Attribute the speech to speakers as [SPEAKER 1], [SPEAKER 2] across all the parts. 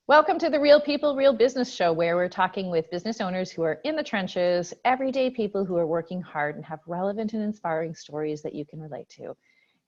[SPEAKER 1] Welcome to the Real People, Real Business Show, where we're talking with business owners who are in the trenches, everyday people who are working hard and have relevant and inspiring stories that you can relate to.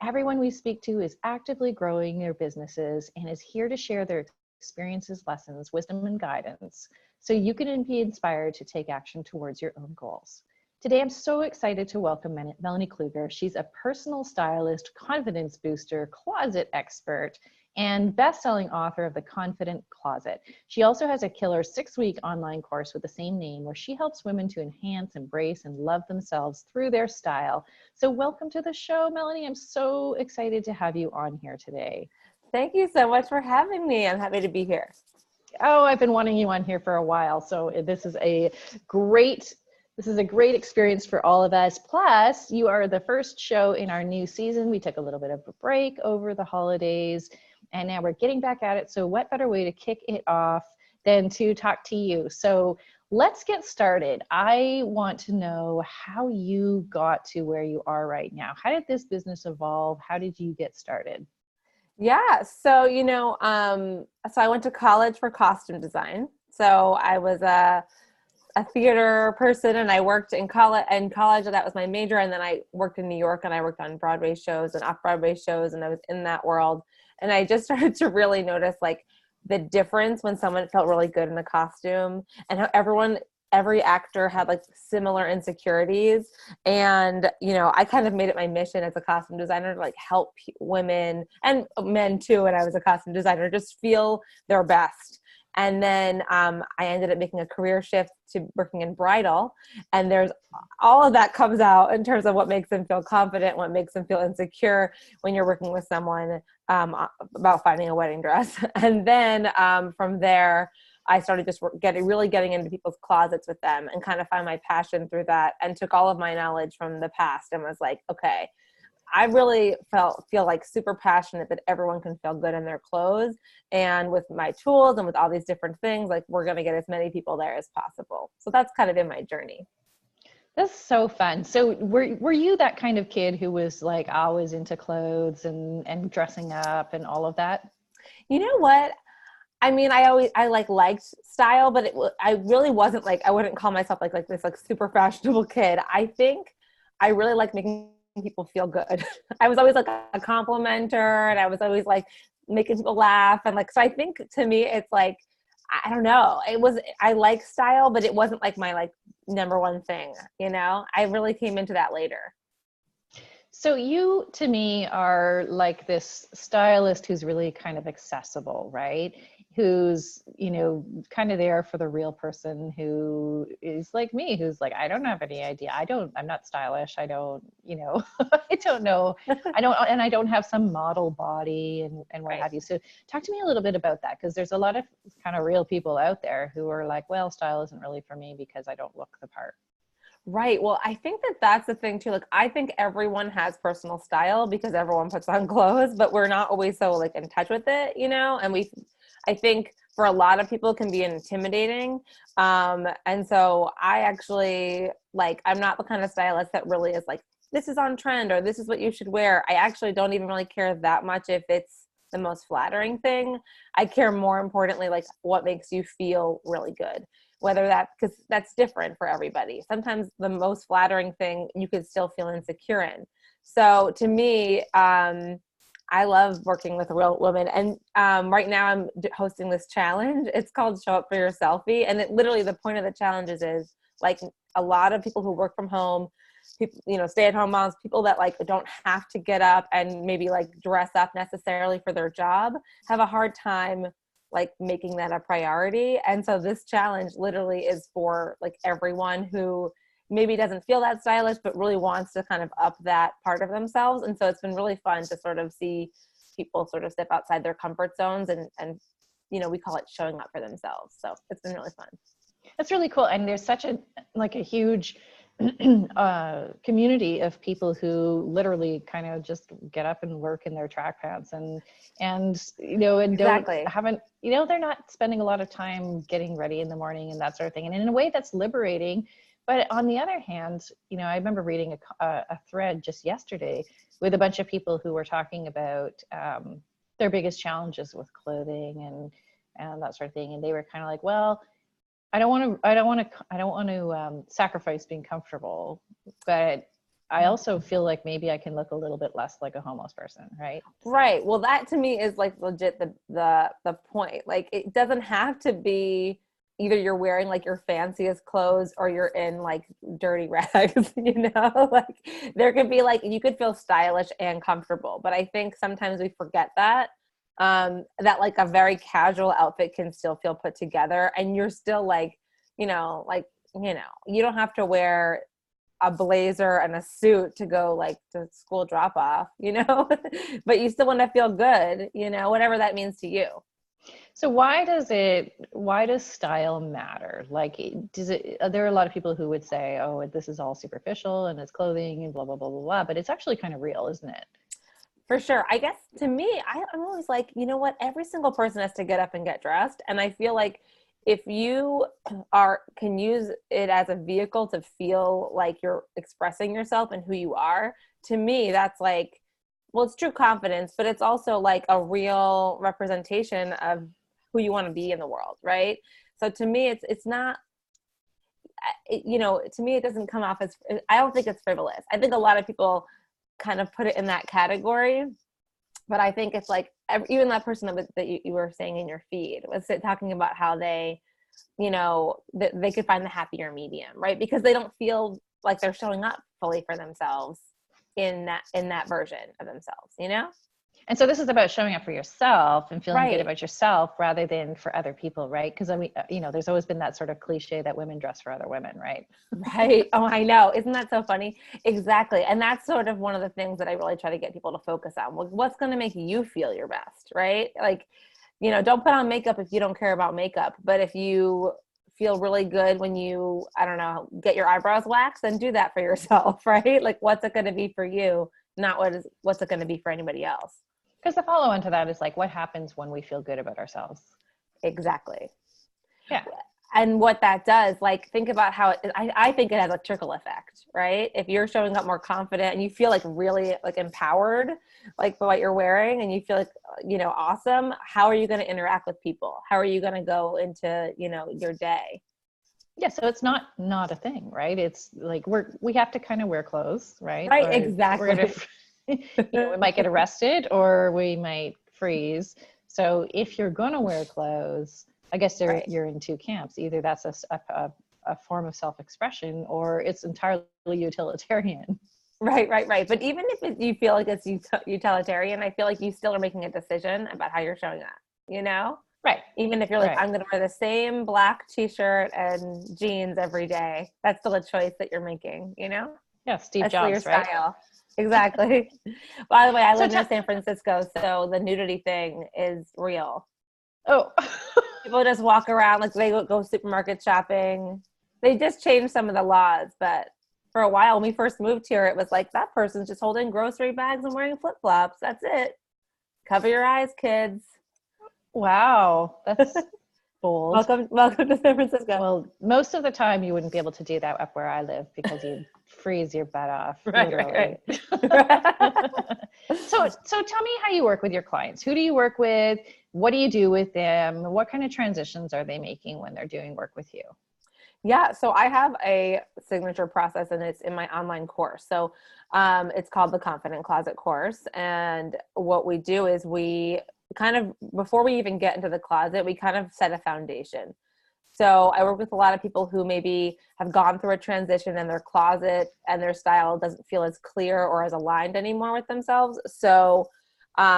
[SPEAKER 1] Everyone we speak to is actively growing their businesses and is here to share their experiences, lessons, wisdom, and guidance so you can be inspired to take action towards your own goals. Today, I'm so excited to welcome Melanie Kluger. She's a personal stylist, confidence booster, closet expert, and best-selling author of The Confident Closet. She also has a killer 6-week online course with the same name where she helps women to enhance, embrace, and love themselves through their style. So welcome to the show, Melanie. I'm so excited to have you on here today.
[SPEAKER 2] Thank you so much for having me. I'm happy to be here.
[SPEAKER 1] Oh, I've been wanting you on here for a while. So this is a great experience for all of us. Plus, you are the first show in our new season. We took a little bit of a break over the holidays, and now we're getting back at it. So what better way to kick it off than to talk to you? So let's get started. I want to know how you got to where you are right now. How did this business evolve? How did you get started?
[SPEAKER 2] Yeah. So, so I went to college for costume design. So I was a theater person, and I worked in college. That was my major. And then I worked in New York, and I worked on Broadway shows and off-Broadway shows. And I was in that world. And I just started to really notice like the difference when someone felt really good in a costume, and how every actor had like similar insecurities. And, I kind of made it my mission as a costume designer to like help women and men too. And I was a costume designer, just feel their best. And then I ended up making a career shift to working in bridal. And there's all of that comes out in terms of what makes them feel confident, what makes them feel insecure when you're working with someone about finding a wedding dress. And then from there, I started just really getting into people's closets with them and kind of find my passion through that, and took all of my knowledge from the past and was like, okay, I really feel like super passionate that everyone can feel good in their clothes. And with my tools and with all these different things, like we're going to get as many people there as possible. So that's kind of been my journey.
[SPEAKER 1] That's so fun. So were you that kind of kid who was like always into clothes and dressing up and all of that?
[SPEAKER 2] You know what? I mean, I liked style, but I really wasn't like, I wouldn't call myself like this like super fashionable kid. I think I really like making people feel good. I was always like a complimenter, and I was always like making people laugh. And like, so I think to me, it's like, I don't know. I like style, but it wasn't like my like number one thing, I really came into that later.
[SPEAKER 1] So you, to me, are like this stylist who's really kind of accessible, right? Who's, kind of there for the real person who is like me, who's like, I don't have any idea. I'm not stylish. I don't, I don't know. I don't have some model body and what have you. So talk to me a little bit about that, because there's a lot of kind of real people out there who are like, well, style isn't really for me because I don't look the part.
[SPEAKER 2] Right. Well, I think that's the thing too. Like, I think everyone has personal style because everyone puts on clothes, but we're not always so like in touch with it, and I think for a lot of people it can be intimidating. And so I actually I'm not the kind of stylist that really is like, this is on trend or this is what you should wear. I actually don't even really care that much if it's the most flattering thing. I care more importantly, like what makes you feel really good. Because that's different for everybody. Sometimes the most flattering thing you could still feel insecure in. So to me, I love working with real women. And right now I'm hosting this challenge. It's called Show Up for Your Selfie. And literally the point of the challenge is like a lot of people who work from home, people, stay-at-home moms, people that like don't have to get up and maybe like dress up necessarily for their job, have a hard time like making that a priority. And so this challenge literally is for like everyone who maybe doesn't feel that stylish, but really wants to kind of up that part of themselves. And so it's been really fun to sort of see people sort of step outside their comfort zones and we call it showing up for themselves. So it's been really fun.
[SPEAKER 1] That's really cool. And there's such a huge community of people who literally kind of just get up and work in their track pants and
[SPEAKER 2] Exactly.
[SPEAKER 1] they're not spending a lot of time getting ready in the morning and that sort of thing. And in a way that's liberating. But on the other hand, I remember reading a thread just yesterday with a bunch of people who were talking about their biggest challenges with clothing and that sort of thing. And they were kind of like, well, I don't want to sacrifice being comfortable, but I also feel like maybe I can look a little bit less like a homeless person, right?
[SPEAKER 2] Right. Well, that to me is like legit the point. Like, it doesn't have to be either you're wearing like your fanciest clothes or you're in like dirty rags, you know? Like, there could be like, you could feel stylish and comfortable, but I think sometimes we forget that that like a very casual outfit can still feel put together, and you're still like, you don't have to wear a blazer and a suit to go like to school drop off, but you still want to feel good, whatever that means to you.
[SPEAKER 1] So why does style matter? Like, there are a lot of people who would say, oh, this is all superficial and it's clothing and blah, blah, blah, blah, blah, but it's actually kind of real, isn't it?
[SPEAKER 2] For sure. I guess to me, I'm always like, you know what? Every single person has to get up and get dressed. And I feel like if you can use it as a vehicle to feel like you're expressing yourself and who you are, to me, that's like, well, it's true confidence, but it's also like a real representation of who you want to be in the world. Right. So to me, it's not, to me, it doesn't come off as, I don't think it's frivolous. I think a lot of people kind of put it in that category, but I think it's like, even that person that you were saying in your feed was talking about how they, they could find the happier medium, right? Because they don't feel like they're showing up fully for themselves in that version of themselves,
[SPEAKER 1] And so this is about showing up for yourself and feeling
[SPEAKER 2] right.
[SPEAKER 1] good about yourself rather than for other people, right? Because I mean, there's always been that sort of cliche that women dress for other women, right?
[SPEAKER 2] Right. Oh, I know. Isn't that so funny? Exactly. And that's sort of one of the things that I really try to get people to focus on. What's going to make you feel your best, right? Like, don't put on makeup if you don't care about makeup. But if you feel really good when you, I don't know, get your eyebrows waxed, then do that for yourself, right? Like, what's it going to be for you? Not what's it going to be for anybody else?
[SPEAKER 1] Because the follow on to that is like, what happens when we feel good about ourselves?
[SPEAKER 2] Exactly.
[SPEAKER 1] Yeah.
[SPEAKER 2] And what that does, like, think about how I think it has a trickle effect, right? If you're showing up more confident and you feel like really like empowered, like by what you're wearing, and you feel like, awesome, how are you going to interact with people? How are you going to go into, your day?
[SPEAKER 1] Yeah. So it's not a thing, right? It's like, we have to kind of wear clothes, right?
[SPEAKER 2] Right.
[SPEAKER 1] Or
[SPEAKER 2] Exactly.
[SPEAKER 1] we're gonna, we might get arrested or we might freeze. So if you're going to wear clothes, I guess you're in two camps. Either that's a form of self-expression or it's entirely utilitarian.
[SPEAKER 2] Right. But even if you feel like it's utilitarian, I feel like you still are making a decision about how you're showing up,
[SPEAKER 1] Right.
[SPEAKER 2] Even if you're like,
[SPEAKER 1] right.
[SPEAKER 2] I'm going to wear the same black t-shirt and jeans every day, that's still a choice that you're making,
[SPEAKER 1] Yeah, Steve
[SPEAKER 2] that's
[SPEAKER 1] Jobs,
[SPEAKER 2] your
[SPEAKER 1] right?
[SPEAKER 2] style. Exactly. By the way, I live
[SPEAKER 1] So
[SPEAKER 2] in San Francisco, so the nudity thing is real.
[SPEAKER 1] Oh.
[SPEAKER 2] People just walk around like they go supermarket shopping. They just changed some of the laws, but for a while when we first moved here, it was like, that person's just holding grocery bags and wearing flip-flops. That's it. Cover your eyes, kids.
[SPEAKER 1] Wow, that's bold.
[SPEAKER 2] Welcome to San Francisco.
[SPEAKER 1] Well, most of the time you wouldn't be able to do that up where I live because you'd freeze your butt off, literally.
[SPEAKER 2] Right.
[SPEAKER 1] So tell me how you work with your clients. Who do you work with? What do you do with them? What kind of transitions are they making when they're doing work with you?
[SPEAKER 2] Yeah, so I have a signature process and it's in my online course. So it's called the Confident Closet course. And what we do is we kind of, before we even get into the closet, we kind of set a foundation. So I work with a lot of people who maybe have gone through a transition in their closet and their style doesn't feel as clear or as aligned anymore with themselves. So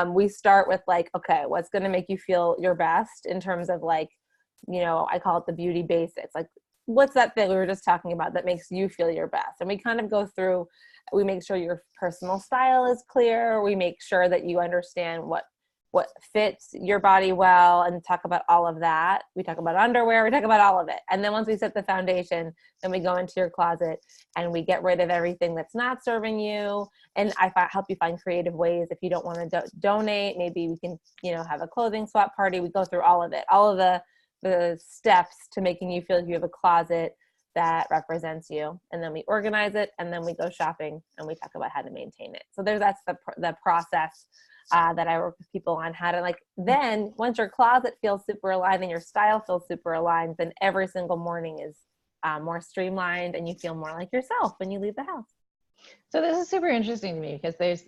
[SPEAKER 2] we start with like, okay, what's going to make you feel your best in terms of like, I call it the beauty basics. Like, what's that thing we were just talking about that makes you feel your best? And we kind of go through, we make sure your personal style is clear. We make sure that you understand what fits your body well and talk about all of that. We talk about underwear, we talk about all of it. And then once we set the foundation, then we go into your closet and we get rid of everything that's not serving you. And I help you find creative ways. If you don't want to donate, maybe we can, have a clothing swap party. We go through all of it, all of the steps to making you feel like you have a closet that represents you. And then we organize it and then we go shopping and we talk about how to maintain it. So that's the process that I work with people on how to like, then once your closet feels super aligned and your style feels super aligned, then every single morning is more streamlined and you feel more like yourself when you leave the house.
[SPEAKER 1] So this is super interesting to me because there's,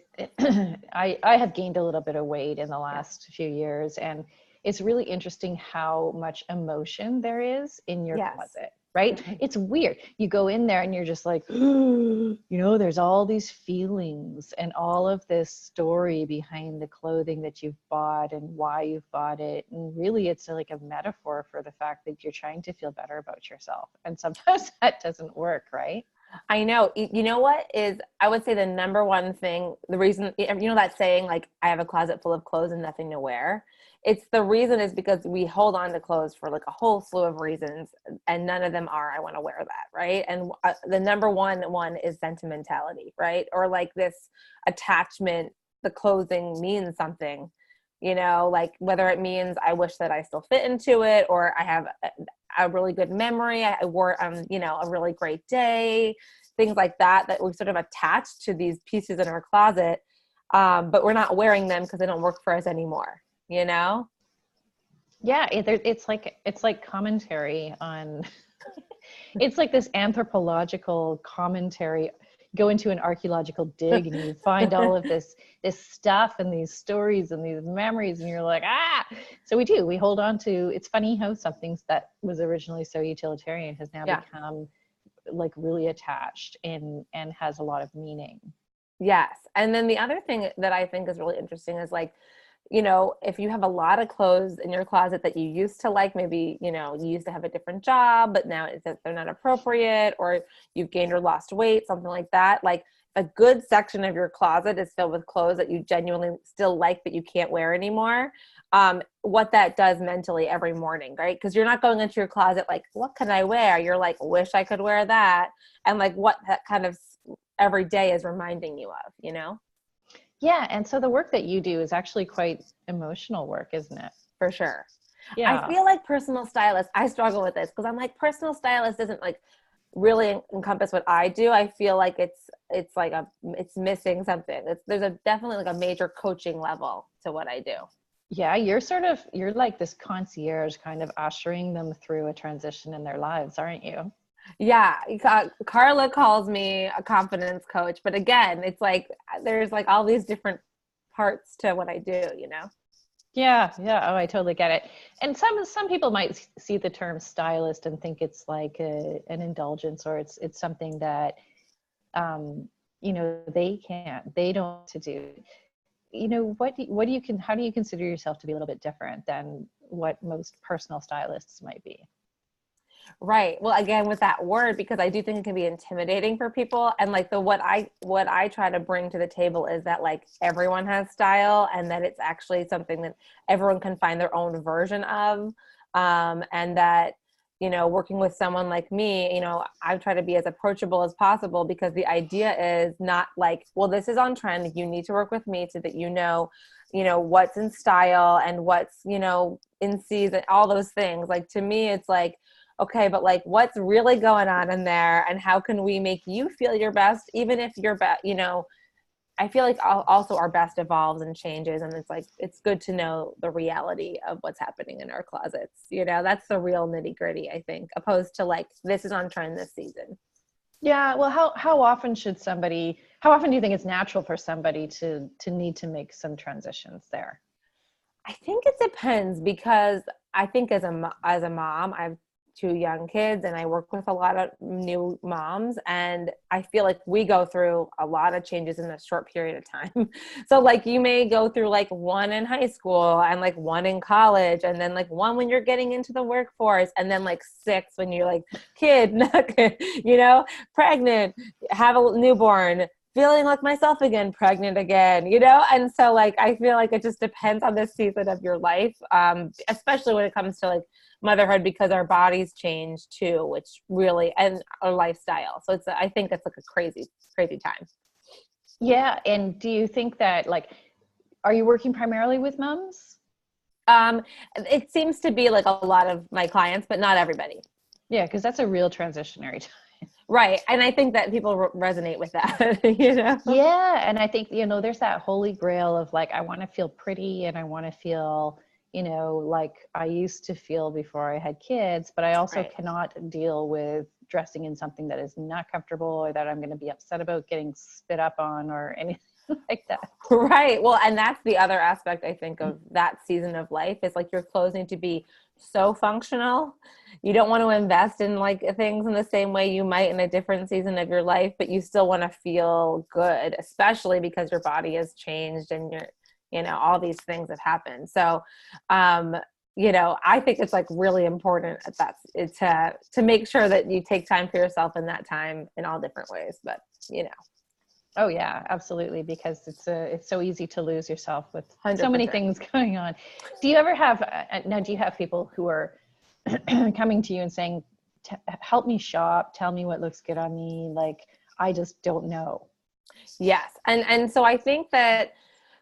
[SPEAKER 1] I have gained a little bit of weight in the last few years, and it's really interesting how much emotion there is in your closet, right? Mm-hmm. It's weird. You go in there and you're just like, you know, there's all these feelings and all of this story behind the clothing that you've bought and why you've bought it. And really it's like a metaphor for the fact that you're trying to feel better about yourself. And sometimes that doesn't work, right?
[SPEAKER 2] I know. You know what is, I would say the number one thing, the reason, you know, that saying like, I have a closet full of clothes and nothing to wear. It's the reason is because we hold on to clothes for like a whole slew of reasons, and none of them are, I want to wear that. Right. And the number one is sentimentality, right? Or like this attachment, the clothing means something, you know, like whether it means I wish that I still fit into it, or I have a really good memory. I wore, you know, a really great day, things like that, that we sort of attach to these pieces in our closet. But we're not wearing them because they don't work for us anymore, you know?
[SPEAKER 1] Yeah. It's like commentary on, it's like this anthropological commentary. Go into an archeological dig and you find all of this stuff and these stories and these memories, and you're like, so we hold on to. It's funny how something that was originally so utilitarian has now become like really attached and has a lot of meaning.
[SPEAKER 2] Yes. And then the other thing that I think is really interesting is like, you know, if you have a lot of clothes in your closet that you used to like, maybe, you know, you used to have a different job, but now they're not appropriate, or you've gained or lost weight, something like that. Like a good section of your closet is filled with clothes that you genuinely still like, but you can't wear anymore. What that does mentally every morning, right? Because you're not going into your closet like, what can I wear? You're like, wish I could wear that. And like what that kind of every day is reminding you of, you know?
[SPEAKER 1] Yeah. And so the work that you do is actually quite emotional work, isn't it?
[SPEAKER 2] For sure.
[SPEAKER 1] Yeah.
[SPEAKER 2] I feel like personal stylist, I struggle with this because I'm like, personal stylist doesn't like really encompass what I do. I feel like it's like it's missing something. There's definitely like a major coaching level to what I do.
[SPEAKER 1] Yeah. You're like this concierge kind of ushering them through a transition in their lives, aren't you?
[SPEAKER 2] Yeah. Carla calls me a confidence coach, but again, it's like, there's like all these different parts to what I do, you know?
[SPEAKER 1] Yeah. Oh, I totally get it. And some people might see the term stylist and think it's like an indulgence, or it's something that, you know, they don't to do. You know, how do you consider yourself to be a little bit different than what most personal stylists might be?
[SPEAKER 2] Right. Well, again, with that word, because I do think it can be intimidating for people. And like what I try to bring to the table is that like everyone has style, and that it's actually something that everyone can find their own version of. And that, you know, working with someone like me, you know, I try to be as approachable as possible, because the idea is not like, well, this is on trend, you need to work with me so that you know what's in style and what's, you know, in season, all those things. Like to me, it's like, okay, but like what's really going on in there, and how can we make you feel your best, even if you're you know, I feel like also our best evolves and changes, and it's like, it's good to know the reality of what's happening in our closets. You know, that's the real nitty gritty, I think, opposed to like, this is on trend this season.
[SPEAKER 1] Yeah. Well, how often do you think it's natural for somebody to need to make some transitions there?
[SPEAKER 2] I think it depends, because I think as a mom, I have 2 young kids, and I work with a lot of new moms, and I feel like we go through a lot of changes in a short period of time. So like you may go through like one in high school, and like one in college, and then like one when you're getting into the workforce, and then like 6 when you're like kid, not kid, you know, pregnant, have a newborn, feeling like myself again, pregnant again, you know? And so like, I feel like it just depends on the season of your life, especially when it comes to like motherhood, because our bodies change too, which really, and our lifestyle. So I think it's like a crazy, crazy time.
[SPEAKER 1] Yeah. And do you think that like, are you working primarily with moms?
[SPEAKER 2] It seems to be like a lot of my clients, but not everybody.
[SPEAKER 1] Yeah. Cause that's a real transitionary time.
[SPEAKER 2] Right. And I think that people resonate with that, you know?
[SPEAKER 1] Yeah. And I think, there's that holy grail of like, I want to feel pretty and I want to feel, like I used to feel before I had kids, but I also
[SPEAKER 2] Right.
[SPEAKER 1] cannot deal with dressing in something that is not comfortable or that I'm going to be upset about getting spit up on or anything like that.
[SPEAKER 2] Right. Well, and that's the other aspect, I think, of that season of life is like your clothes need to be so functional. You don't want to invest in like things in the same way you might in a different season of your life, but you still want to feel good, especially because your body has changed and all these things have happened. So, I think it's like really important to make sure that you take time for yourself in that time in all different ways, but
[SPEAKER 1] Oh yeah, absolutely. Because it's so easy to lose yourself with
[SPEAKER 2] 100%.
[SPEAKER 1] so many things going on. Do you ever have, now do you have people who are coming to you and saying, help me shop, tell me what looks good on me. Like, I just don't know.
[SPEAKER 2] Yes. And so I think that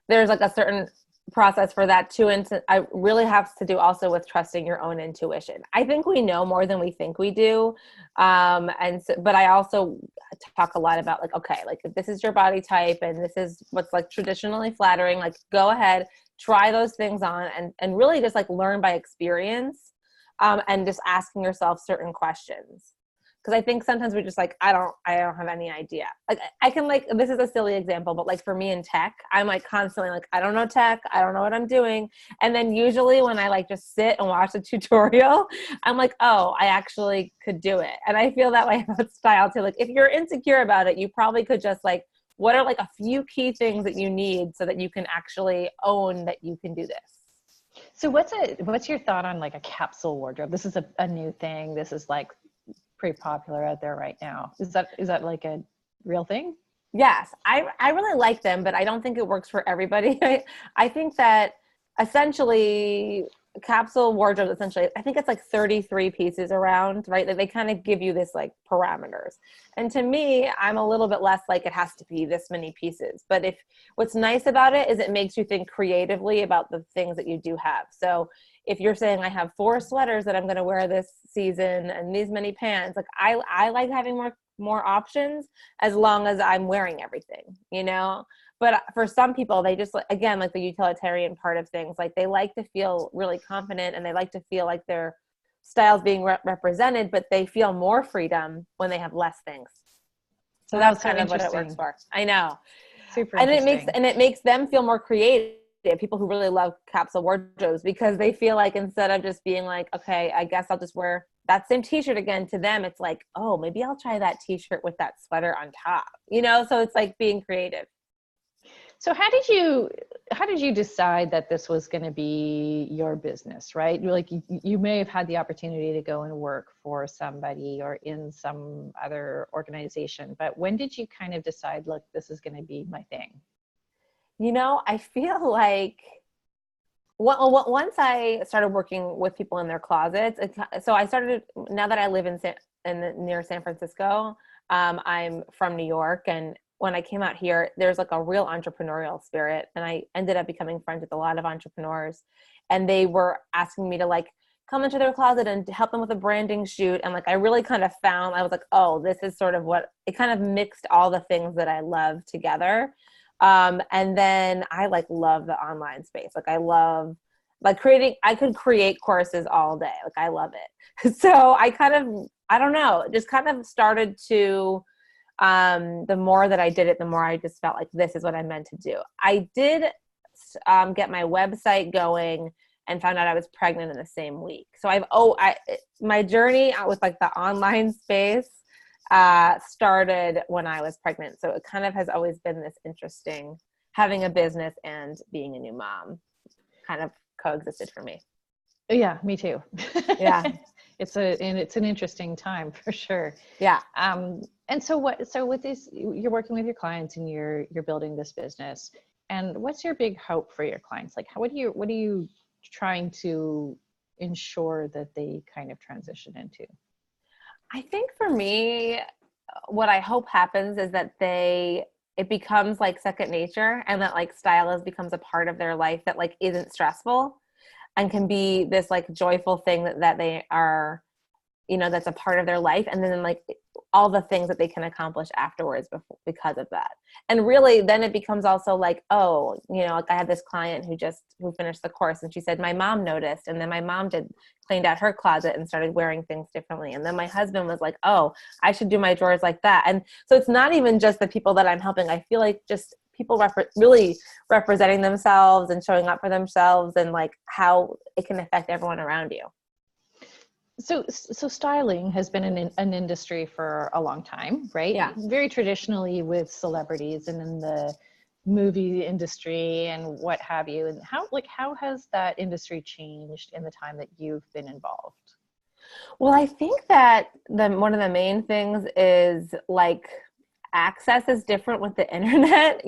[SPEAKER 2] there's like a certain process for that too. And I really have to do also with trusting your own intuition. I think we know more than we think we do. But I also talk a lot about like, okay, like if this is your body type and this is what's like traditionally flattering, like go ahead, try those things on and really just like learn by experience, and just asking yourself certain questions. Because I think sometimes we're just like, I don't have any idea. Like I can like, this is a silly example, but like for me in tech, I'm like constantly like, I don't know tech. I don't know what I'm doing. And then usually when I like just sit and watch a tutorial, I'm like, oh, I actually could do it. And I feel that way about style too. Like if you're insecure about it, you probably could just like, what are like a few key things that you need so that you can actually own that you can do this?
[SPEAKER 1] So what's your thought on like a capsule wardrobe? This is a new thing. This is like pretty popular out there right now. Is that like a real thing?
[SPEAKER 2] Yes, I really like them, but I don't think it works for everybody. I think that essentially capsule wardrobes, I think it's like 33 pieces around, right? That they kind of give you this like parameters. And to me, I'm a little bit less like it has to be this many pieces. But what's nice about it is it makes you think creatively about the things that you do have. So if you're saying I have 4 sweaters that I'm going to wear this season and these many pants, like I like having more options as long as I'm wearing everything, But for some people, they just, again, like the utilitarian part of things, like they like to feel really confident and they like to feel like their style's being represented, but they feel more freedom when they have less things. So that's kind of what it works for. I know.
[SPEAKER 1] Super
[SPEAKER 2] interesting.
[SPEAKER 1] And
[SPEAKER 2] it makes them feel more creative. People who really love capsule wardrobes, because they feel like instead of just being like, okay, I guess I'll just wear that same t-shirt again, to them it's like, oh, maybe I'll try that t-shirt with that sweater on top, so it's like being creative.
[SPEAKER 1] So how did you decide that this was going to be your business, right? Like you may have had the opportunity to go and work for somebody or in some other organization, but when did you kind of decide, look, this is going to be my thing?
[SPEAKER 2] I feel like once I started working with people in their closets, so I started, now that I live near San Francisco, I'm from New York, and when I came out here, there's like a real entrepreneurial spirit, and I ended up becoming friends with a lot of entrepreneurs, and they were asking me to like come into their closet and help them with a branding shoot, and like I really kind of found, I was like, oh, this is sort of what, it kind of mixed all the things that I love together. And then I like love the online space. Like I love like I could create courses all day. Like I love it. So I don't know, just kind of started to, the more that I did it, the more I just felt like this is what I meant to do. I did get my website going and found out I was pregnant in the same week. So my journey out with like the online space started when I was pregnant. So it kind of has always been this interesting, having a business and being a new mom kind of coexisted for me.
[SPEAKER 1] Yeah, me too.
[SPEAKER 2] Yeah.
[SPEAKER 1] It's an interesting time for sure.
[SPEAKER 2] Yeah.
[SPEAKER 1] And so with this, you're working with your clients and you're building this business, and what's your big hope for your clients? Like what are you trying to ensure that they kind of transition into?
[SPEAKER 2] I think for me, what I hope happens is that it becomes like second nature, and that like stylist becomes a part of their life that like isn't stressful and can be this like joyful thing that they are, that's a part of their life. And then like all the things that they can accomplish afterwards because of that. And really then it becomes also like, oh, like I had this client who finished the course, and she said, my mom noticed. And then my mom cleaned out her closet and started wearing things differently. And then my husband was like, oh, I should do my drawers like that. And so it's not even just the people that I'm helping. I feel like just people really representing themselves and showing up for themselves, and like how it can affect everyone around you.
[SPEAKER 1] So styling has been an industry for a long time, right?
[SPEAKER 2] Yeah.
[SPEAKER 1] Very traditionally with celebrities and in the movie industry and what have you. And how has that industry changed in the time that you've been involved?
[SPEAKER 2] Well, I think that one of the main things is like access is different with the internet,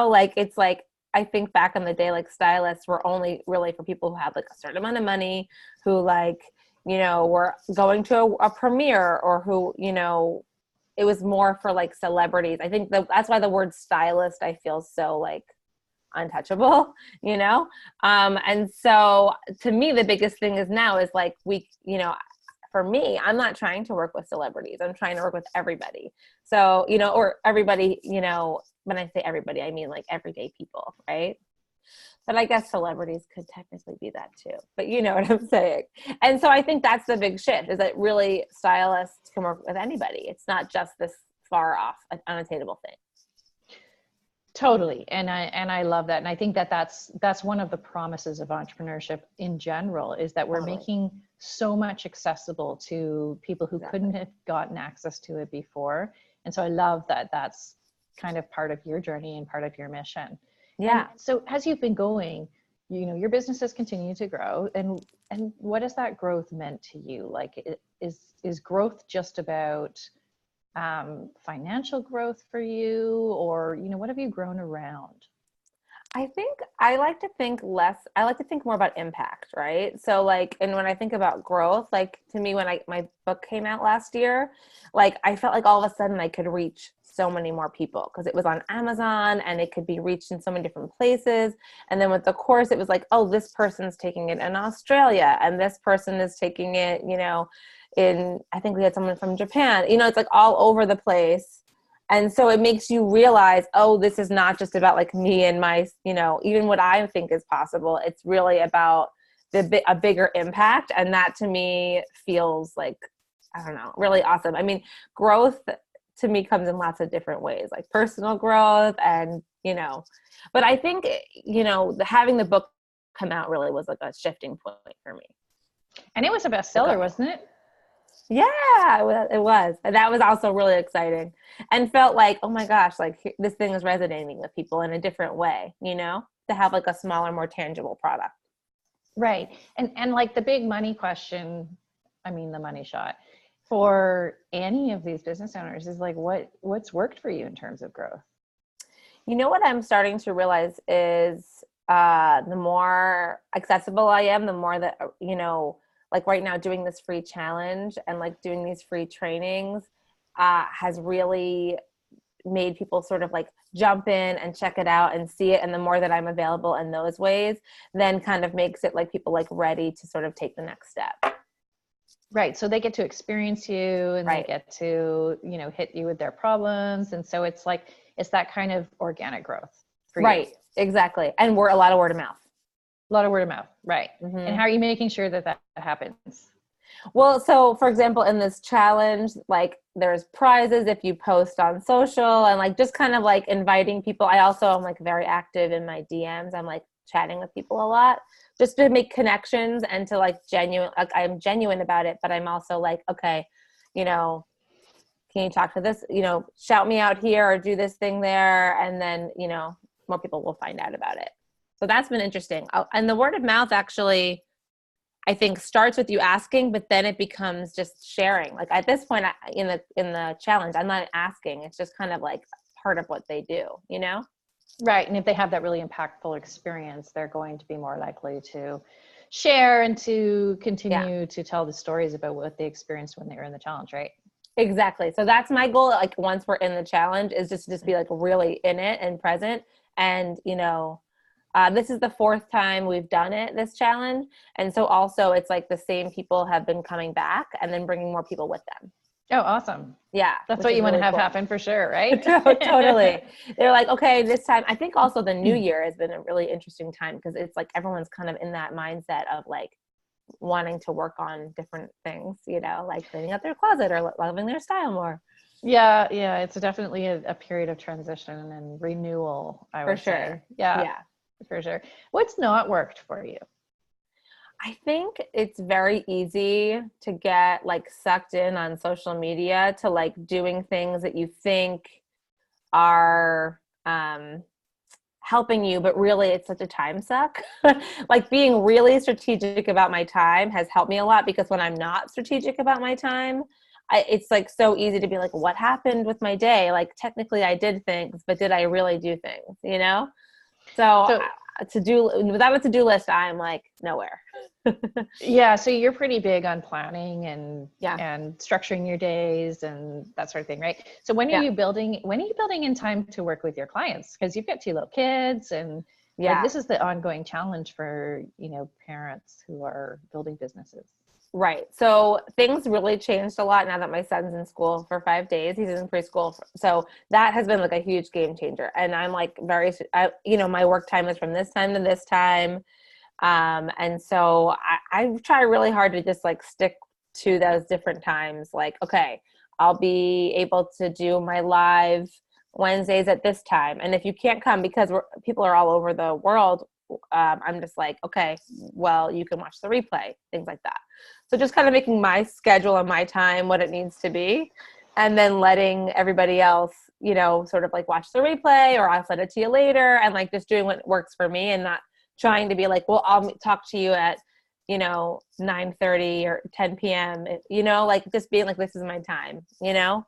[SPEAKER 2] like it's like, I think back in the day, like stylists were only really for people who had like a certain amount of money, who like, were going to a premiere, or who, it was more for like celebrities. I think that's why the word stylist, I feel so like untouchable, and so to me, the biggest thing is now is like for me, I'm not trying to work with celebrities. I'm trying to work with everybody. So, or everybody, when I say everybody, I mean like everyday people, right? But I guess celebrities could technically be that too. But you know what I'm saying? And so I think that's the big shift, is that really stylists can work with anybody. It's not just this far off, unattainable thing.
[SPEAKER 1] Totally. And I love that. And I think that that's one of the promises of entrepreneurship in general, is that we're making so much accessible to people who couldn't have gotten access to it before. And so I love that that's kind of part of your journey and part of your mission.
[SPEAKER 2] Yeah.
[SPEAKER 1] And so as you've been going, your business has continued to grow, and what has that growth meant to you? Like, is growth just about financial growth for you, or what have you grown around?
[SPEAKER 2] I think I like to think more about impact, right? So like, and when I think about growth, like to me, when my book came out last year, like I felt like all of a sudden I could reach so many more people because it was on Amazon and it could be reached in so many different places. And then with the course, it was like, oh, this person's taking it in Australia, and this person is taking it, I think we had someone from Japan, it's like all over the place. And so it makes you realize, oh, this is not just about like me and my, even what I think is possible. It's really about a bigger impact. And that to me feels like, I don't know, really awesome. I mean, growth to me comes in lots of different ways, like personal growth and, but I think, having the book come out really was like a shifting point for me.
[SPEAKER 1] And it was a bestseller, wasn't it?
[SPEAKER 2] Yeah, it was. And that was also really exciting, and felt like, oh my gosh, like this thing is resonating with people in a different way, to have like a smaller, more tangible product.
[SPEAKER 1] Right. And like the big money question, the money shot for any of these business owners is like, what's worked for you in terms of growth?
[SPEAKER 2] What I'm starting to realize is the more accessible I am, the more that, like right now doing this free challenge and like doing these free trainings has really made people sort of like jump in and check it out and see it. And the more that I'm available in those ways, then kind of makes it like people like ready to sort of take the next step.
[SPEAKER 1] Right. So they get to experience you, and they get to, hit you with their problems. And so it's like, it's that kind of organic growth for you.
[SPEAKER 2] Right. Exactly. And we're a lot of word of mouth.
[SPEAKER 1] A lot of word of mouth. Right.
[SPEAKER 2] Mm-hmm.
[SPEAKER 1] And how are you making sure that happens?
[SPEAKER 2] Well, so for example, in this challenge, like there's prizes if you post on social, and like just kind of like inviting people. I also am like very active in my DMs. I'm like chatting with people a lot just to make connections and to like I'm genuine about it, but I'm also like, okay, can you talk to this, shout me out here or do this thing there. And then, more people will find out about it. So that's been interesting. And the word of mouth actually, I think, starts with you asking, but then it becomes just sharing. Like at this point in the challenge, I'm not asking. It's just kind of like part of what they do,
[SPEAKER 1] Right. And if they have that really impactful experience, they're going to be more likely to share and to continue to tell the stories about what they experienced when they were in the challenge, right?
[SPEAKER 2] Exactly. So that's my goal. Like once we're in the challenge, is just be like really in it and present, and This is the fourth time we've done it, this challenge. And so also it's like the same people have been coming back and then bringing more people with them.
[SPEAKER 1] Oh, awesome.
[SPEAKER 2] Yeah.
[SPEAKER 1] That's what you want to have happen for sure, right?
[SPEAKER 2] Totally. They're like, okay, this time, I think also the new year has been a really interesting time because it's like everyone's kind of in that mindset of like wanting to work on different things, you know, like cleaning up their closet or loving their style more.
[SPEAKER 1] Yeah. It's definitely a period of transition and renewal, I would say. Yeah, for sure. What's not worked for you?
[SPEAKER 2] I think it's very easy to get like sucked in on social media to like doing things that you think are helping you, but really it's such a time suck. Like being really strategic about my time has helped me a lot because when I'm not strategic about my time, it's like so easy to be like, what happened with my day? Like technically I did things, but did I really do things, you know? So without a to-do list, I'm like nowhere.
[SPEAKER 1] Yeah, so you're pretty big on planning and
[SPEAKER 2] Yeah.
[SPEAKER 1] structuring your days and that sort of thing, right? So when are you building in time to work with your clients? Because you've got two little kids and like this is the ongoing challenge for, you know, parents who are building businesses.
[SPEAKER 2] Right. So things really changed a lot now that my son's in school for 5 days. He's in preschool. So that has been like a huge game changer. And I'm like my work time is from this time to this time. And so I try really hard to just like stick to those different times. Like, okay, I'll be able to do my live Wednesdays at this time. And if you can't come because people are all over the world, I'm just like, okay, well, you can watch the replay, things like that. So just kind of making my schedule and my time what it needs to be, and then letting everybody else, you know, sort of like watch the replay or I'll send it to you later, and like just doing what works for me and not trying to be like, well, I'll talk to you at, you know, 9:30 or 10 p.m., you know, like just being like, this is my time, you know,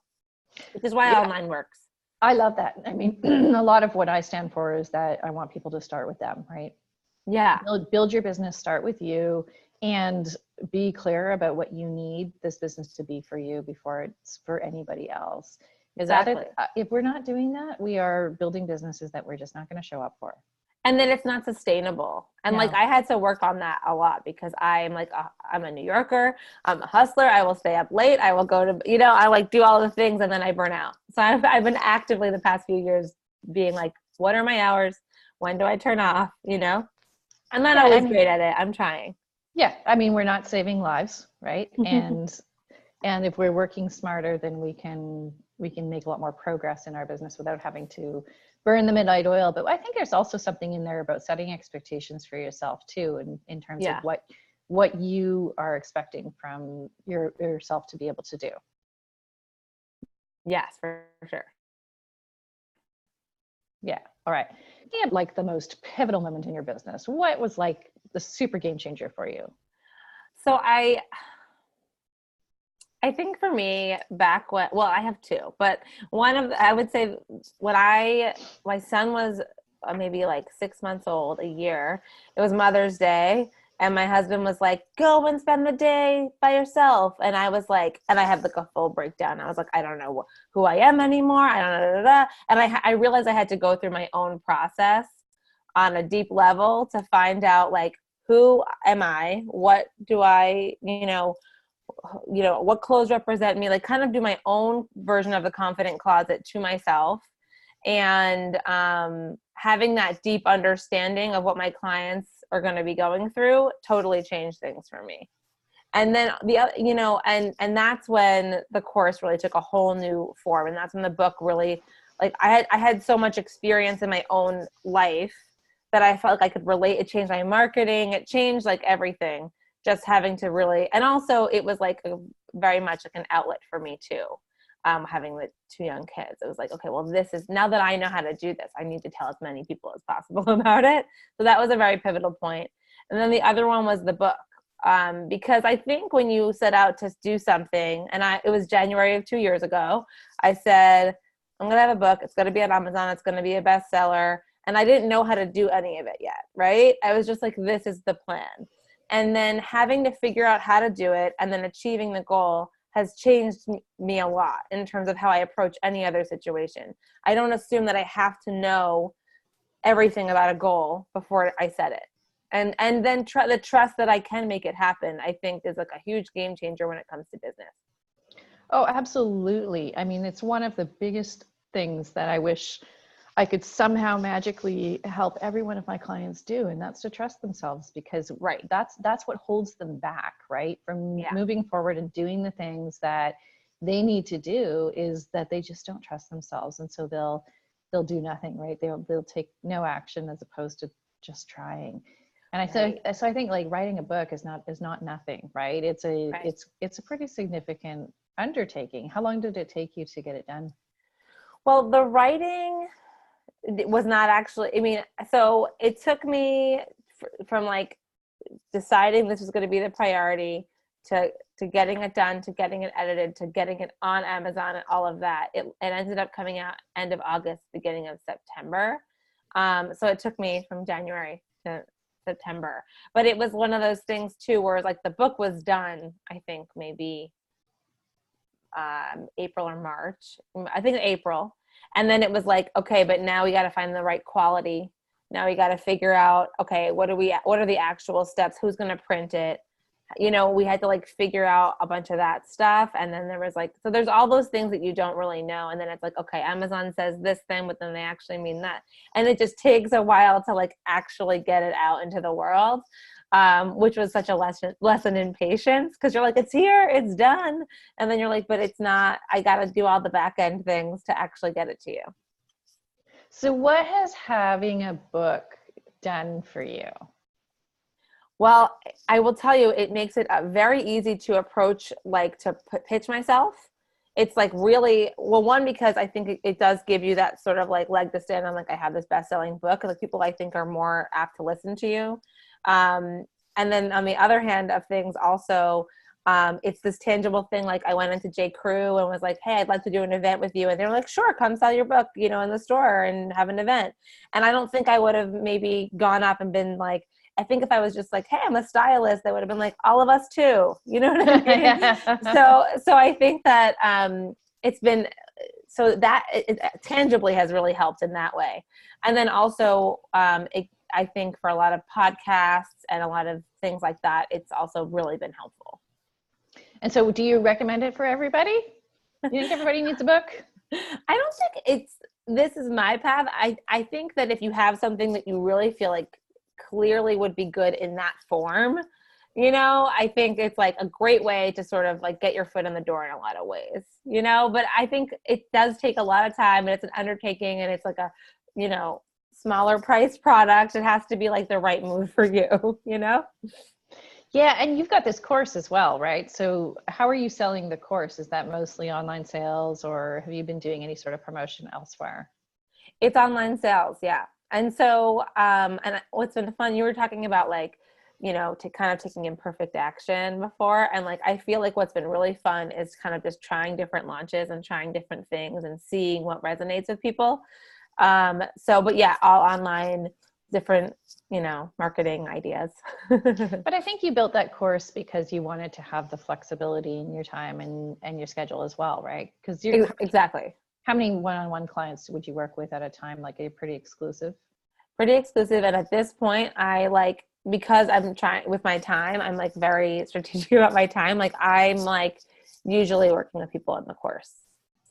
[SPEAKER 2] which is why online works.
[SPEAKER 1] I love that. I mean, a lot of what I stand for is that I want people to start with them, right?
[SPEAKER 2] Yeah.
[SPEAKER 1] Build your business, start with you, and be clear about what you need this business to be for you before it's for anybody else.
[SPEAKER 2] Exactly.
[SPEAKER 1] If we're not doing that, we are building businesses that we're just not going to show up for.
[SPEAKER 2] And then it's not sustainable. And like, I had to work on that a lot because I'm like, I'm a New Yorker. I'm a hustler. I will stay up late. I will go to, you know, I like do all the things and then I burn out. So I've been actively the past few years being like, what are my hours? When do I turn off? You know, I'm not always great at it. I'm trying.
[SPEAKER 1] Yeah. I mean, we're not saving lives, right? And if we're working smarter, then we can make a lot more progress in our business without having to burn the midnight oil. But I think there's also something in there about setting expectations for yourself too, in terms of what you are expecting from yourself to be able to do.
[SPEAKER 2] Yes, for sure.
[SPEAKER 1] Yeah. All right. And like the most pivotal moment in your business, what was like the super game changer for you?
[SPEAKER 2] So I think for me back when, well, I have two, but I would say when my son was maybe like 6 months old, a year, it was Mother's Day. And my husband was like, go and spend the day by yourself. And I was like, and I had like a full breakdown. I was like, I don't know who I am anymore. I don't know. And I realized I had to go through my own process on a deep level to find out like, who am I? What do I, what clothes represent me, like kind of do my own version of the confident closet to myself. And having that deep understanding of what my clients are going to be going through totally changed things for me. And then and that's when the course really took a whole new form. And that's when the book really, like I had so much experience in my own life that I felt like I could relate. It changed my marketing. It changed like everything. Just having to really, and also it was like very much like an outlet for me too. Having the two young kids, it was like, okay, well, this is, now that I know how to do this, I need to tell as many people as possible about it. So that was a very pivotal point. And then the other one was the book. Because I think when you set out to do something, and it was January of 2 years ago, I said, I'm going to have a book. It's going to be on Amazon. It's going to be a bestseller. And I didn't know how to do any of it yet, right? I was just like, this is the plan. And then having to figure out how to do it and then achieving the goal has changed me a lot in terms of how I approach any other situation. I don't assume that I have to know everything about a goal before I set it. And then the trust that I can make it happen, I think is like a huge game changer when it comes to business.
[SPEAKER 1] Oh, absolutely. I mean, it's one of the biggest things that I wish I could somehow magically help every one of my clients do, and that's to trust themselves, because that's what holds them back, right? From moving forward and doing the things that they need to do, is that they just don't trust themselves, and so they'll do nothing, right? They'll take no action as opposed to just trying. And so I think like writing a book is not nothing, right? It's a pretty significant undertaking. How long did it take you to get it done?
[SPEAKER 2] Well, the writing was not actually, I mean, so it took me from like deciding this was going to be the priority to getting it done, to getting it edited, to getting it on Amazon and all of that. It ended up coming out end of August, beginning of September. So it took me from January to September. But it was one of those things too, where like the book was done, I think maybe April or March. I think April. And then it was like, okay, but now we got to find the right quality. Now we got to figure out, okay, what are the actual steps? Who's going to print it? You know, we had to like figure out a bunch of that stuff. And then there was like, so there's all those things that you don't really know. And then it's like, okay, Amazon says this thing, but then they actually mean that. And it just takes a while to like actually get it out into the world. Which was such a lesson in patience, because you're like, it's here, it's done. And then you're like, but it's not, I got to do all the back end things to actually get it to you.
[SPEAKER 1] So what has having a book done for you?
[SPEAKER 2] Well, I will tell you, it makes it very easy to approach, like to pitch myself. It's like really, well, one, because I think it does give you that sort of like leg to stand on, like, I have this best-selling book, and like people I think are more apt to listen to you. And then on the other hand of things also, it's this tangible thing. Like I went into J. Crew and was like, hey, I'd like to do an event with you. And they were like, sure, come sell your book, you know, in the store and have an event. And I don't think I would have maybe gone up and been like, I think if I was just like, hey, I'm a stylist, they would have been like, all of us too. You know what I mean? So I think that it's been, so that it tangibly has really helped in that way. And then also, I think for a lot of podcasts and a lot of things like that, it's also really been helpful.
[SPEAKER 1] And so do you recommend it for everybody? You think everybody needs a book?
[SPEAKER 2] I don't think this is my path. I think that if you have something that you really feel like clearly would be good in that form, you know, I think it's like a great way to sort of like get your foot in the door in a lot of ways, you know, but I think it does take a lot of time, and it's an undertaking, and it's like a, you know, smaller price product. It has to be like the right move for you, you know?
[SPEAKER 1] Yeah. And you've got this course as well, right? So how are you selling the course? Is that mostly online sales, or have you been doing any sort of promotion elsewhere?
[SPEAKER 2] It's online sales. Yeah. And so, and what's been fun, you were talking about like, you know, to kind of taking imperfect action before. And like, I feel like what's been really fun is kind of just trying different launches and trying different things and seeing what resonates with people. But yeah, all online, different, you know, marketing ideas.
[SPEAKER 1] But I think you built that course because you wanted to have the flexibility in your time and your schedule as well, right? Because you're
[SPEAKER 2] exactly.
[SPEAKER 1] How many one-on-one clients would you work with at a time? Like, are you pretty exclusive?
[SPEAKER 2] Pretty exclusive. And at this point, I like, because I'm trying with my time, I'm like very strategic about my time. Like I'm like usually working with people in the course.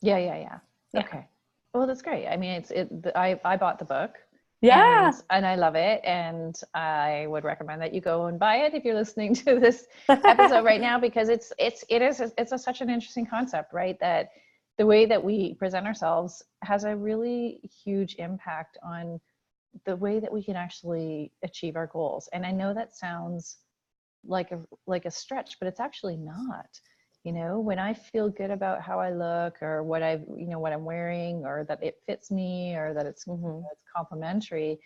[SPEAKER 1] Yeah. Okay. Well, that's great. I mean, I bought the book.
[SPEAKER 2] Yeah.
[SPEAKER 1] And I love it. And I would recommend that you go and buy it if you're listening to this episode right now, because it's such an interesting concept, right? That the way that we present ourselves has a really huge impact on the way that we can actually achieve our goals. And I know that sounds like a stretch, but it's actually not. You know, when I feel good about how I look, or what I'm wearing, or that it fits me, or that it's it's complimentary,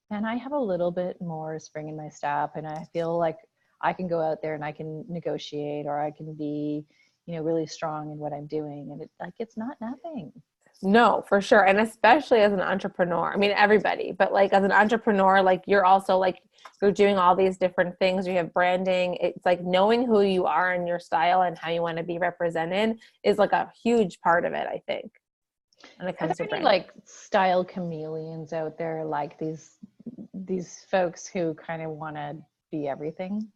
[SPEAKER 1] and I have a little bit more spring in my step, and I feel like I can go out there and I can negotiate, or I can be, you know, really strong in what I'm doing, and it's not nothing.
[SPEAKER 2] No, for sure. And especially as an entrepreneur, I mean, everybody, but like as an entrepreneur, like you're also like, you're doing all these different things. You have branding. It's like knowing who you are and your style and how you want to be represented is like a huge part of it, I think. when it
[SPEAKER 1] Are
[SPEAKER 2] comes to
[SPEAKER 1] there any
[SPEAKER 2] branding.
[SPEAKER 1] like style chameleons out there, like these folks who kind of want to be everything?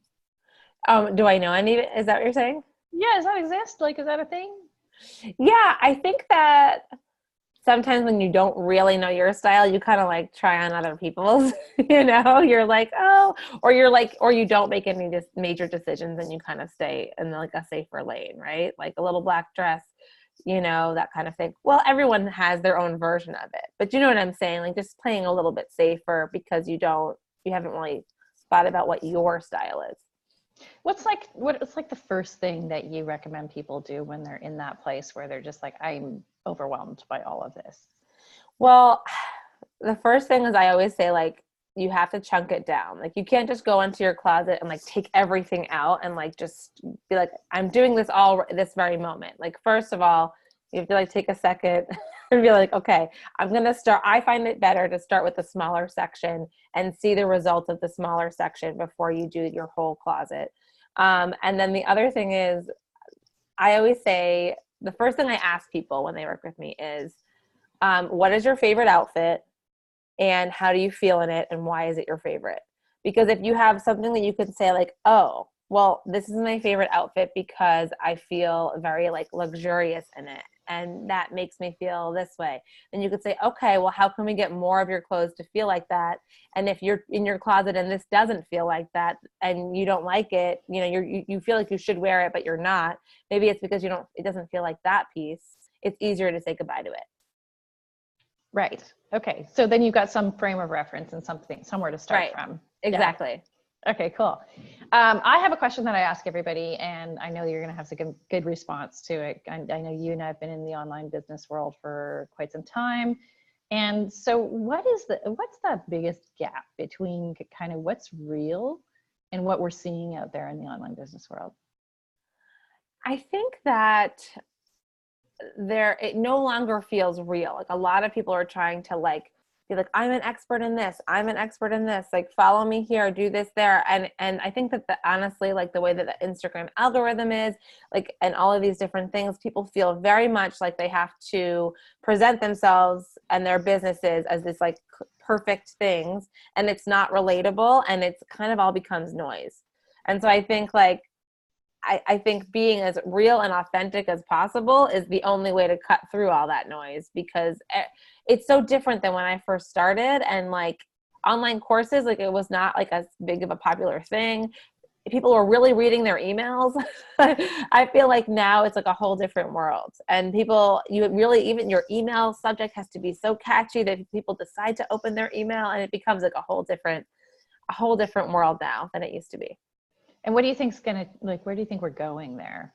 [SPEAKER 2] Do I know any? Is that what you're saying?
[SPEAKER 1] Yeah, does that exist? Like, is that a thing?
[SPEAKER 2] Yeah, I think that sometimes when you don't really know your style, you kind of like try on other people's, you're like, oh, or you're like, or you don't make any just major decisions and you kind of stay in like a safer lane, right? Like a little black dress, that kind of thing. Well, everyone has their own version of it, but you know what I'm saying? Like just playing a little bit safer because you haven't really thought about what your style is.
[SPEAKER 1] What's like the first thing that you recommend people do when they're in that place where they're just like, I'm overwhelmed by all of this?
[SPEAKER 2] Well, the first thing is I always say, like, you have to chunk it down. Like, you can't just go into your closet and like take everything out and like just be like, I'm doing this all this very moment. Like, first of all, you have to like take a second and be like, okay, I'm going to start. I find it better to start with the smaller section and see the results of the smaller section before you do your whole closet. And then the other thing is, I always say the first thing I ask people when they work with me is, what is your favorite outfit and how do you feel in it and why is it your favorite? Because if you have something that you can say like, oh, well, this is my favorite outfit because I feel very like luxurious in it and that makes me feel this way, then you could say, okay, well, how can we get more of your clothes to feel like that? And if you're in your closet and this doesn't feel like that and you don't like it, you feel like you should wear it but you're not, maybe it's because it doesn't feel like that piece. It's easier to say goodbye to it.
[SPEAKER 1] Right. Okay. So then you've got some frame of reference and somewhere to start
[SPEAKER 2] Right.
[SPEAKER 1] from.
[SPEAKER 2] Exactly.
[SPEAKER 1] Yeah. Okay, cool. I have a question that I ask everybody, and I know you're going to have a good response to it. I know you and I have been in the online business world for quite some time. And so what's the biggest gap between kind of what's real and what we're seeing out there in the online business world?
[SPEAKER 2] I think that it no longer feels real. Like a lot of people are trying to like be like, I'm an expert in this, I'm an expert in this, like follow me here, do this there. And I think that honestly, like the way that the Instagram algorithm is like, and all of these different things, people feel very much like they have to present themselves and their businesses as this like perfect things, and it's not relatable, and it's kind of all becomes noise. And so I think like I think being as real and authentic as possible is the only way to cut through all that noise, because it's so different than when I first started, and like online courses, like it was not like as big of a popular thing. People were really reading their emails. I feel like now it's like a whole different world, and even your email subject has to be so catchy that people decide to open their email, and it becomes like a whole different world now than it used to be.
[SPEAKER 1] And what do you think's where do you think we're going there?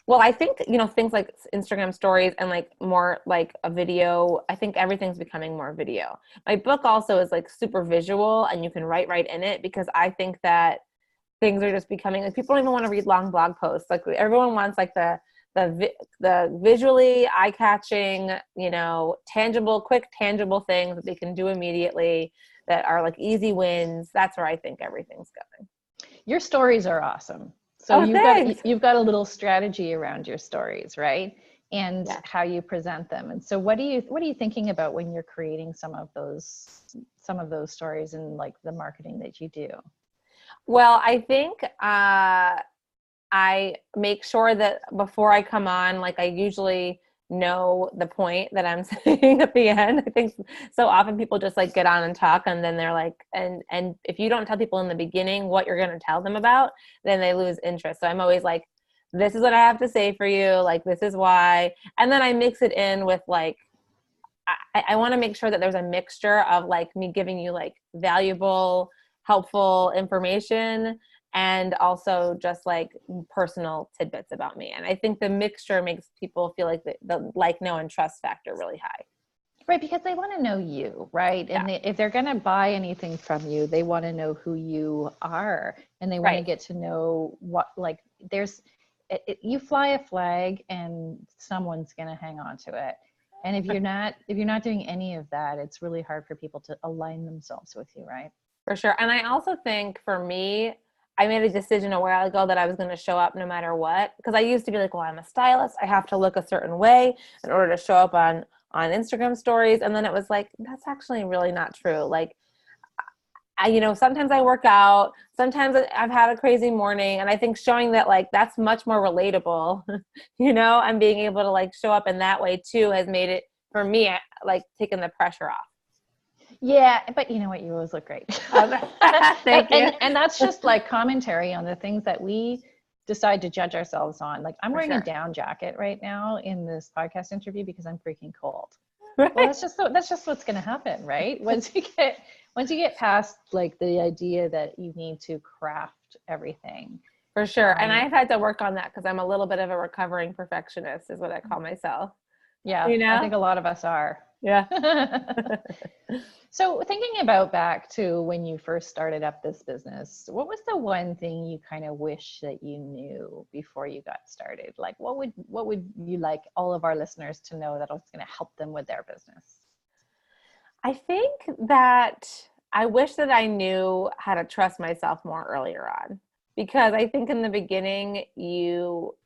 [SPEAKER 2] Well, I think, things like Instagram stories and like more like a video, I think everything's becoming more video. My book also is like super visual and you can write right in it, because I think that things are just becoming like, people don't even want to read long blog posts. Like everyone wants like the visually eye-catching, quick tangible things that they can do immediately that are like easy wins. That's where I think everything's going.
[SPEAKER 1] Your stories are awesome. So
[SPEAKER 2] Thanks.
[SPEAKER 1] you've got a little strategy around your stories, right? And
[SPEAKER 2] Yeah.
[SPEAKER 1] how you present them. And so what are you thinking about when you're creating some of those stories and like the marketing that you do?
[SPEAKER 2] Well, I think I make sure that before I come on, like I usually know the point that I'm saying at the end. I think so often people just like get on and talk, and then they're like, and if you don't tell people in the beginning what you're going to tell them about, then they lose interest. So I'm always like, this is what I have to say for you. Like, this is why. And then I mix it in with like, I want to make sure that there's a mixture of like me giving you like valuable, helpful information, and also just like personal tidbits about me. And I think the mixture makes people feel like the like, know, and trust factor really high.
[SPEAKER 1] Right, because they want to know you, right?
[SPEAKER 2] Yeah.
[SPEAKER 1] And if they're going to buy anything from you, they want to know who you are, and they want to
[SPEAKER 2] Right.
[SPEAKER 1] get to know what, like, you fly a flag and someone's going to hang on to it. And if you're not doing any of that, it's really hard for people to align themselves with you, right?
[SPEAKER 2] For sure. And I also think for me, I made a decision a while ago that I was going to show up no matter what. Because I used to be like, well, I'm a stylist. I have to look a certain way in order to show up on Instagram stories. And then it was like, that's actually really not true. Like, sometimes I work out, sometimes I've had a crazy morning. And I think showing that like, that's much more relatable, and being able to like show up in that way too has made it, for me, like taking the pressure off.
[SPEAKER 1] Yeah, but you know what? You always look great.
[SPEAKER 2] Thank you.
[SPEAKER 1] And that's just like commentary on the things that we decide to judge ourselves on. Like I'm wearing a down jacket right now in this podcast interview because I'm freaking cold. Right. Well, that's just what's going to happen, right? Once you get past like the idea that you need to craft everything.
[SPEAKER 2] For sure. And I've had to work on that because I'm a little bit of a recovering perfectionist is what I call myself.
[SPEAKER 1] Yeah, I think a lot of us are.
[SPEAKER 2] Yeah.
[SPEAKER 1] So thinking about back to when you first started up this business, what was the one thing you kind of wish that you knew before you got started? Like what would you like all of our listeners to know that was going to help them with their business?
[SPEAKER 2] I think that I wish that I knew how to trust myself more earlier on, because I think in the beginning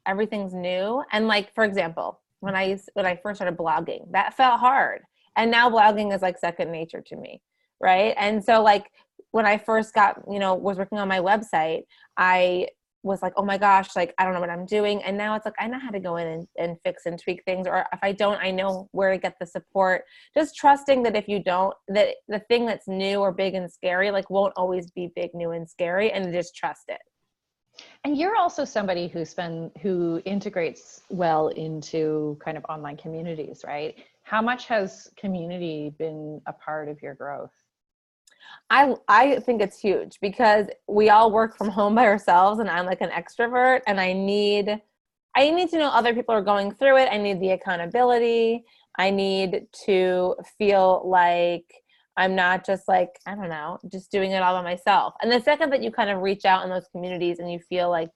[SPEAKER 2] everything's new. And like, for example, when I first started blogging, that felt hard. And now blogging is like second nature to me. Right. And so like when I first was working on my website, I was like, oh my gosh, like, I don't know what I'm doing. And now it's like, I know how to go in and fix and tweak things. Or if I don't, I know where to get the support. Just trusting that if you don't, that the thing that's new or big and scary, like won't always be big, new and scary, and just trust it.
[SPEAKER 1] And you're also somebody who integrates well into kind of online communities, right? How much has community been a part of your growth?
[SPEAKER 2] I think it's huge because we all work from home by ourselves, and I'm like an extrovert, and I need to know other people are going through it. I need the accountability. I need to feel like I'm not just like, I don't know, just doing it all by myself. And the second that you kind of reach out in those communities and you feel like,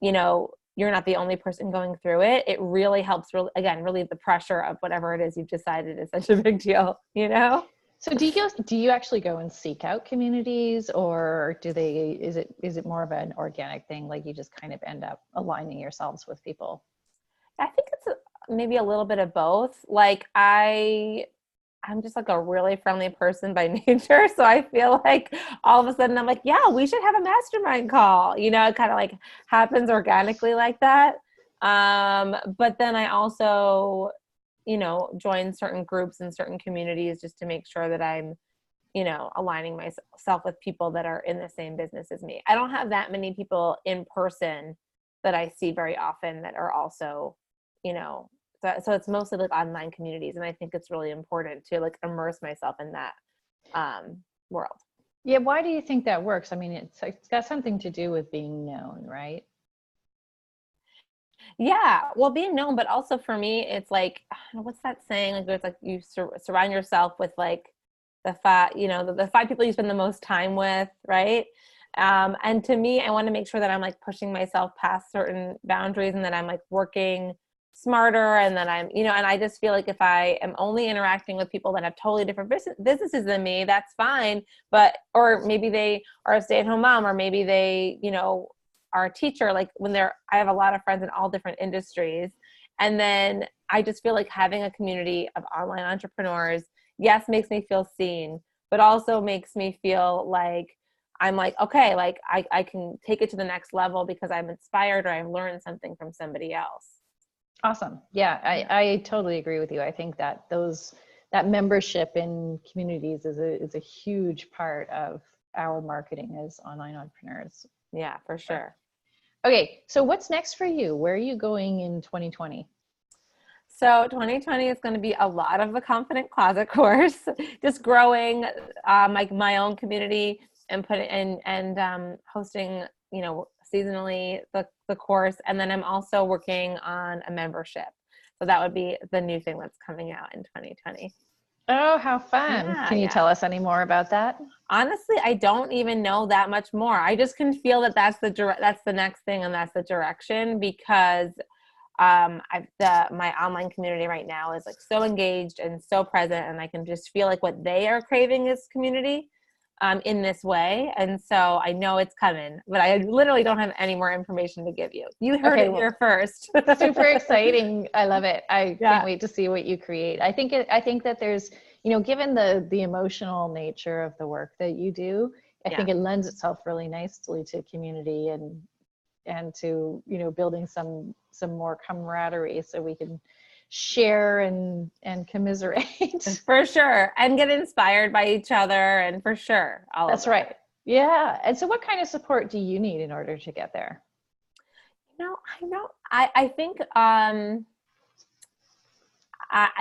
[SPEAKER 2] you're not the only person going through it, it really helps relieve the pressure of whatever it is you've decided is such a big deal, So
[SPEAKER 1] do you actually go and seek out communities, or is it more of an organic thing? Like you just kind of end up aligning yourselves with people?
[SPEAKER 2] I think it's maybe a little bit of both. Like I'm just like a really friendly person by nature. So I feel like all of a sudden I'm like, yeah, we should have a mastermind call. It kind of like happens organically like that. But then I also, join certain groups and certain communities just to make sure that I'm, aligning myself with people that are in the same business as me. I don't have that many people in person that I see very often that are also, so it's mostly like online communities. And I think it's really important to like immerse myself in that world.
[SPEAKER 1] Yeah. Why do you think that works? I mean, it's got something to do with being known, right?
[SPEAKER 2] Yeah. Well, being known, but also for me, it's like, what's that saying? Like it's like you surround yourself with like the five people you spend the most time with. Right. And to me, I want to make sure that I'm like pushing myself past certain boundaries and that I'm like working smarter, and then I'm, and I just feel like if I am only interacting with people that have totally different businesses than me, that's fine. Or maybe they are a stay-at-home mom, or maybe they, are a teacher. Like I have a lot of friends in all different industries. And then I just feel like having a community of online entrepreneurs, yes, makes me feel seen, but also makes me feel like I'm like, okay, like I can take it to the next level because I'm inspired or I've learned something from somebody else.
[SPEAKER 1] Awesome. Yeah, I totally agree with you. I think that that membership in communities is a huge part of our marketing as online entrepreneurs.
[SPEAKER 2] Yeah, for sure.
[SPEAKER 1] Okay, so what's next for you? Where are you going in 2020?
[SPEAKER 2] So 2020 is going to be a lot of the Confident Closet course, just growing like my own community and hosting, seasonally the course. And then I'm also working on a membership. So that would be the new thing that's coming out in 2020.
[SPEAKER 1] Oh, how fun. Yeah, can you tell us any more about that?
[SPEAKER 2] Honestly, I don't even know that much more. I just can feel that that's the next thing, and that's the direction, because my online community right now is like so engaged and so present, and I can just feel like what they are craving is community. in this way. And so I know it's coming, but I literally don't have any more information to give you. You heard it here first.
[SPEAKER 1] Super exciting. I love it. I can't wait to see what you create. I think that there's, given the emotional nature of the work that you do, I think it lends itself really nicely to community and to, building some more camaraderie so we can share and commiserate.
[SPEAKER 2] For sure. And get inspired by each other, and for sure.
[SPEAKER 1] That's right. Yeah. And so what kind of support do you need in order to get there?
[SPEAKER 2] I think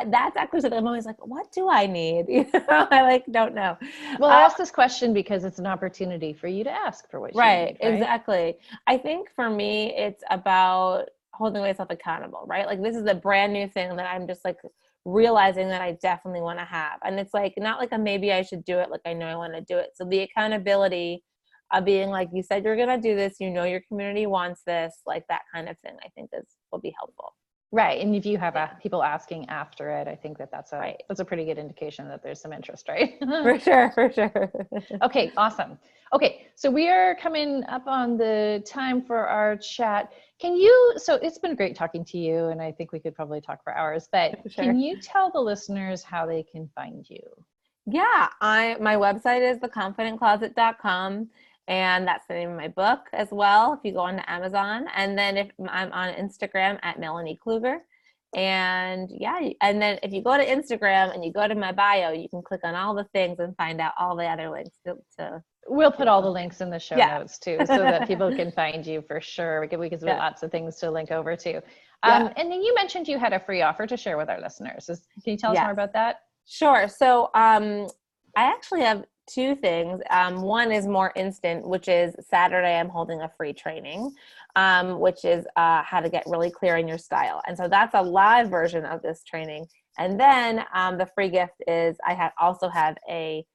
[SPEAKER 2] that's actually something I'm always like, what do I need? I don't know.
[SPEAKER 1] Well, I ask this question because it's an opportunity for you to ask for what you need. Right,
[SPEAKER 2] exactly. I think for me, it's about holding myself accountable, right? Like, this is a brand new thing that I'm just realizing that I definitely want to have. And it's not like a maybe I should do it. I know I want to do it. So the accountability of being you said you're going to do this, your community wants this, that kind of thing, I think will be helpful.
[SPEAKER 1] Right. And if you have people asking after it, I think that's a pretty good indication that there's some interest, right?
[SPEAKER 2] For sure.
[SPEAKER 1] Okay, awesome. Okay, so we are coming up on the time for our chat. So it's been great talking to you, and I think we could probably talk for hours, but Can you tell the listeners how they can find you?
[SPEAKER 2] Yeah, my website is theconfidentcloset.com. And that's the name of my book as well, if you go on to Amazon. And then if I'm on Instagram at Melanie Kluger. And and then if you go to Instagram and you go to my bio, you can click on all the things and find out all the other links to
[SPEAKER 1] We'll put all the links in the show notes too, so that people can find you for sure, because we have lots of things to link over to. And then you mentioned you had a free offer to share with our listeners. Can you tell us more about that?
[SPEAKER 2] Sure. So I actually have two things. One is more instant, which is Saturday I'm holding a free training, which is how to get really clear in your style. And so that's a live version of this training. And then the free gift is also have a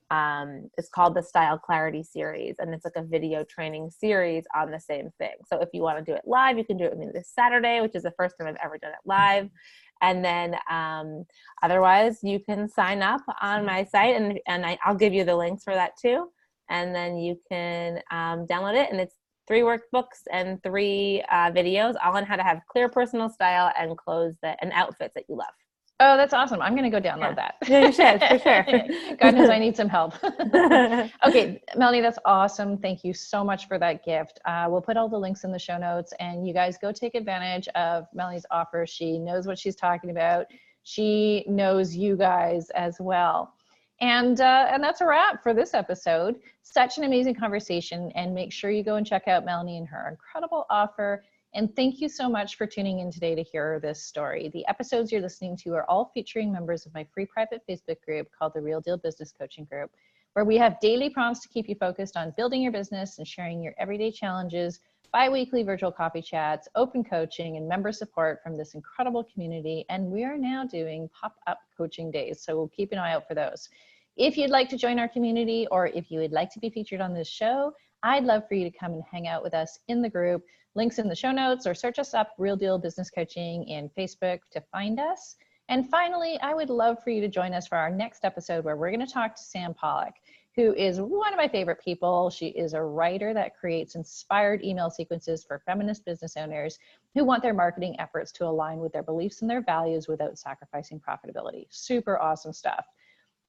[SPEAKER 2] it's called the Style Clarity Series, and it's a video training series on the same thing. So if you want to do it live, you can do it with me this Saturday, which is the first time I've ever done it live. And then otherwise you can sign up on my site, and I'll give you the links for that too. And then you can download it, and it's 3 workbooks and 3 videos, all on how to have clear personal style and clothes and outfits that you love.
[SPEAKER 1] Oh, that's awesome. I'm going to go download that.
[SPEAKER 2] Yeah, you should, for sure.
[SPEAKER 1] God knows I need some help. Okay, Melanie, that's awesome. Thank you so much for that gift. We'll put all the links in the show notes, and you guys go take advantage of Melanie's offer. She knows what she's talking about. She knows you guys as well. And that's a wrap for this episode. Such an amazing conversation, and make sure you go and check out Melanie and her incredible offer. And thank you so much for tuning in today to hear this story. The episodes you're listening to are all featuring members of my free private Facebook group called the Real Deal Business Coaching Group, where we have daily prompts to keep you focused on building your business and sharing your everyday challenges, bi-weekly virtual coffee chats, open coaching, and member support from this incredible community. And we are now doing pop-up coaching days, so we'll keep an eye out for those. If you'd like to join our community, or if you would like to be featured on this show, I'd love for you to come and hang out with us in the group. Links in the show notes, or search us up, Real Deal Business Coaching, in Facebook to find us. And finally, I would love for you to join us for our next episode, where we're going to talk to Sam Pollock, who is one of my favorite people. She is a writer that creates inspired email sequences for feminist business owners who want their marketing efforts to align with their beliefs and their values without sacrificing profitability. Super awesome stuff.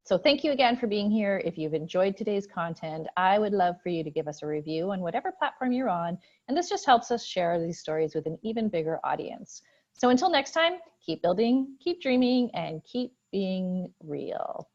[SPEAKER 1] So thank you again for being here. If you've enjoyed today's content, I would love for you to give us a review on whatever platform you're on. And this just helps us share these stories with an even bigger audience. So until next time, keep building, keep dreaming, and keep being real.